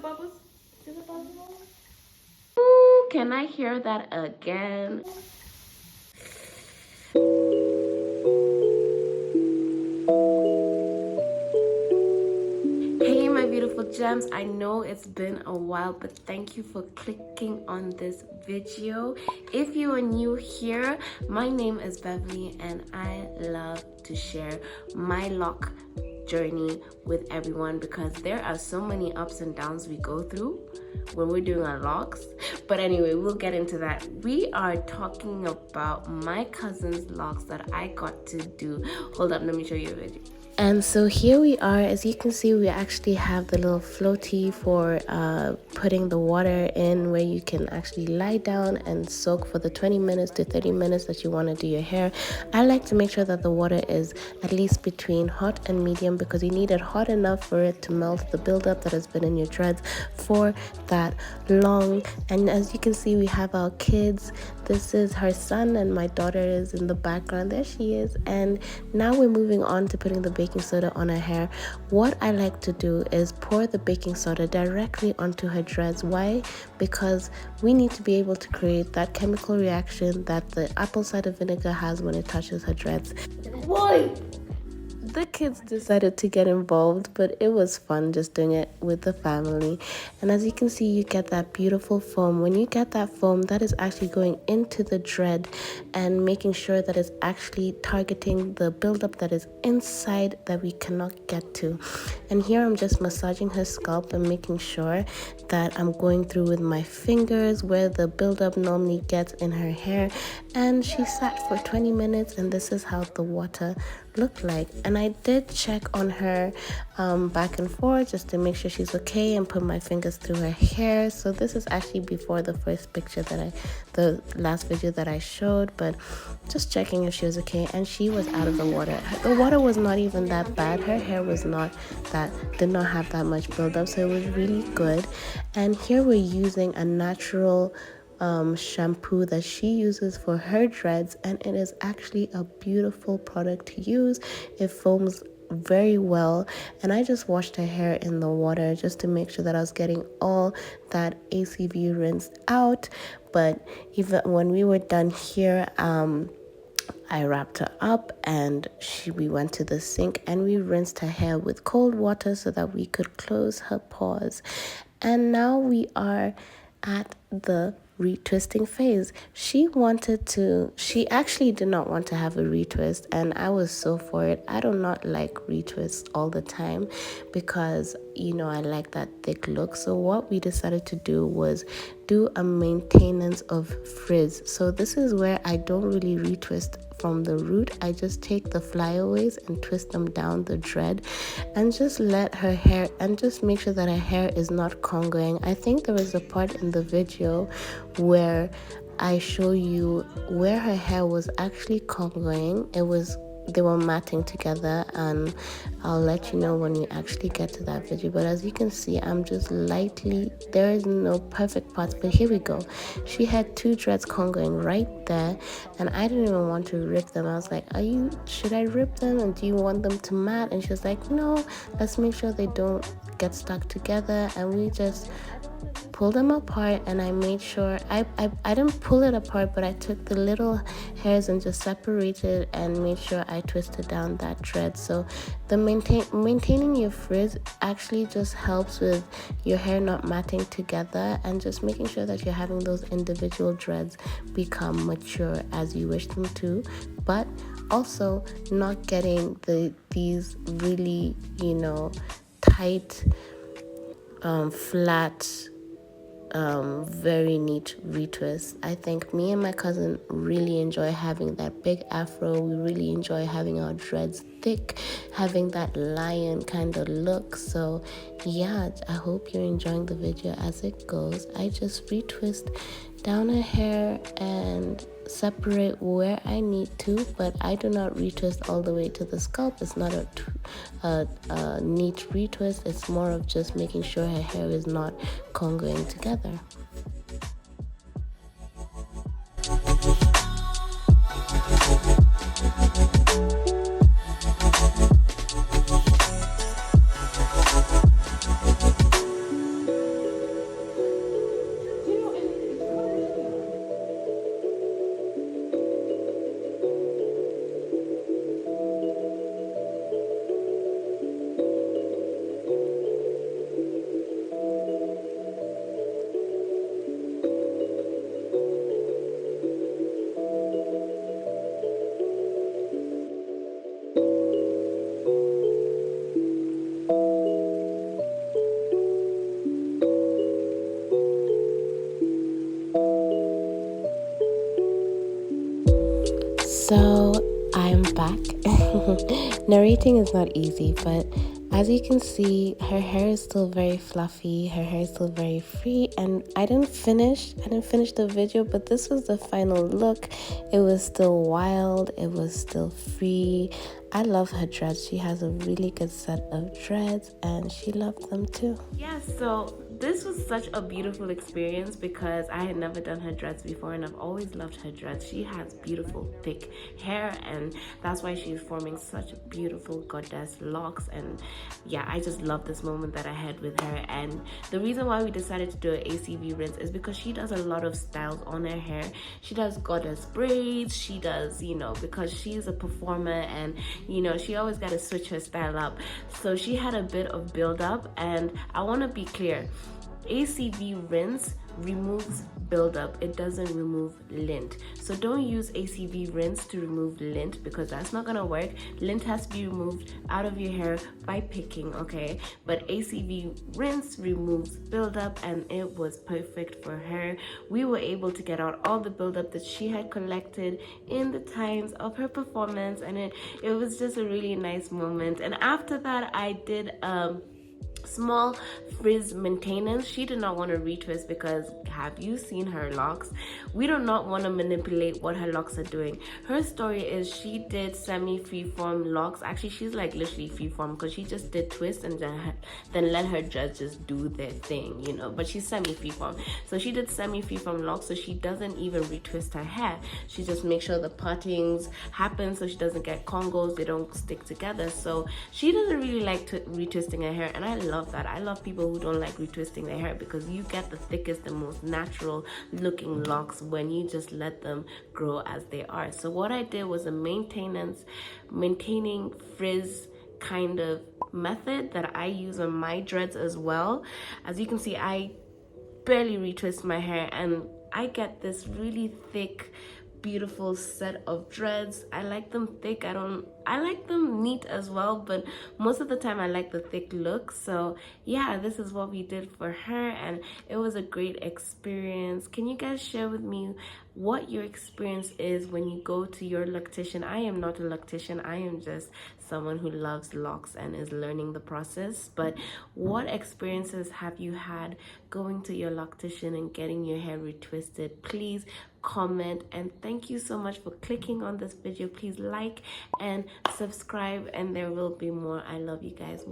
bubbles? See the bubbles? Ooh, can I hear that again? Hey my beautiful gems, I know it's been a while, but thank you for clicking on this video. If you are new here, my name is Beverly and I love to share my lock journey with everyone because there are so many ups and downs we go through when we're doing our locks. But anyway, we'll get into that. We are talking about my cousin's locks that I got to do. Hold up, let me show you a video. And so here we are. As you can see, we actually have the little floaty for putting the water in, where you can actually lie down and soak for the 20 minutes to 30 minutes that you want to do your hair. I like to make sure that the water is at least between hot and medium, because you need it hot enough for it to melt the buildup that has been in your dreads for that long. And as you can see, we have our kids. This is her son and my daughter is in the background. There she is. And now we're moving on to putting the baking soda on her hair. What I like to do is pour the baking soda directly onto her dreads. Why? Because we need to be able to create that chemical reaction that the apple cider vinegar has when it touches her dreads. Why? The kids decided to get involved, but it was fun just doing it with the family. And as you can see, you get that beautiful foam. When you get that foam, that is actually going into the dread and making sure that it's actually targeting the buildup that is inside that we cannot get to. And here I'm just massaging her scalp and making sure that I'm going through with my fingers where the buildup normally gets in her hair. And she sat for 20 minutes, and this is how the water looked like. And I did check on her back and forth just to make sure she's okay and put my fingers through her hair. So this is actually before the first picture the last video that I showed, but just checking if she was okay. And she was out of the water. The water was not even that bad. Her hair was did not have that much buildup, so it was really good. And here we're using a natural shampoo that she uses for her dreads, and it is actually a beautiful product to use. It foams very well, and I just washed her hair in the water just to make sure that I was getting all that ACV rinsed out. But even when we were done here, I wrapped her up and we went to the sink and we rinsed her hair with cold water so that we could close her pores. And now we are at the retwisting phase. She actually did not want to have a retwist, and I was so for it. I do not like retwists all the time because I like that thick look. So what we decided to do was do a maintenance of frizz. So this is where I don't really retwist from the root. I just take the flyaways and twist them down the dread and just let her hair, and just make sure that her hair is not congruent. I think there was a part in the video where I show you where her hair was actually congruent. They were matting together, and I'll let you know when we actually get to that video. But as you can see, I'm just lightly, there is no perfect parts, but here we go. She had two dreads congruent right there, and I didn't even want to rip them. I was like, should I rip them, and do you want them to mat? And she was like, no, let's make sure they don't get stuck together. And we just pull them apart, and I made sure I didn't pull it apart, but I took the little hairs and just separated and made sure I twisted down that dread. So the maintaining your frizz actually just helps with your hair not matting together, and just making sure that you're having those individual dreads become mature as you wish them to, but also not getting these really tight flat very neat retwist. I think me and my cousin really enjoy having that big afro. We really enjoy having our dreads thick, having that lion kind of look. So yeah, I hope you're enjoying the video as it goes. I just retwist down her hair and separate where I need to, but I do not retwist all the way to the scalp. It's not a neat retwist. It's more of just making sure her hair is not congruent together. So I'm back. Narrating is not easy, but as you can see, her hair is still very fluffy, her hair is still very free, and I didn't finish the video, but this was the final look. It was still wild, it was still free. I love her dreads. She has a really good set of dreads and she loved them too. Yeah, so this was such a beautiful experience because I had never done her dreads before and I've always loved her dreads. She has beautiful thick hair and that's why she's forming such beautiful goddess locks. And yeah, I just love this moment that I had with her. And the reason why we decided to do an ACV rinse is because she does a lot of styles on her hair. She does goddess braids, she does, you know, because she's a performer and you know, she always got to switch her style up. So she had a bit of build up, and I want to be clear, ACV rinse removes buildup, it doesn't remove lint. So don't use ACV rinse to remove lint because that's not gonna work. Lint has to be removed out of your hair by picking, okay? But ACV rinse removes buildup and it was perfect for her. We were able to get out all the buildup that she had collected in the times of her performance, and it was just a really nice moment. And after that I did small frizz maintenance. She did not want to retwist because have you seen her locks? We do not want to manipulate what her locks are doing. Her story is she did semi freeform locks. Actually, she's like literally freeform because she just did twist and then let her dreads just do their thing, you know, but she's semi freeform. So she did semi freeform locks, so she doesn't even retwist her hair. She just makes sure the partings happen so she doesn't get congos, they don't stick together. So she doesn't really like retwisting her hair, and I love that. I love people who don't like retwisting their hair because you get the thickest and most natural looking locks when you just let them grow as they are. So what I did was a maintaining frizz kind of method that I use on my dreads as well. As you can see, I barely retwist my hair and I get this really thick, beautiful set of dreads. I like them thick. I like them neat as well, but most of the time I like the thick look. So yeah, this is what we did for her and it was a great experience. Can you guys share with me what your experience is when you go to your loctician? I am not a loctician. I am just someone who loves locks and is learning the process. But what experiences have you had going to your loctician and getting your hair retwisted? Please comment, and thank you so much for clicking on this video. Please like and subscribe and there will be more. I love you guys.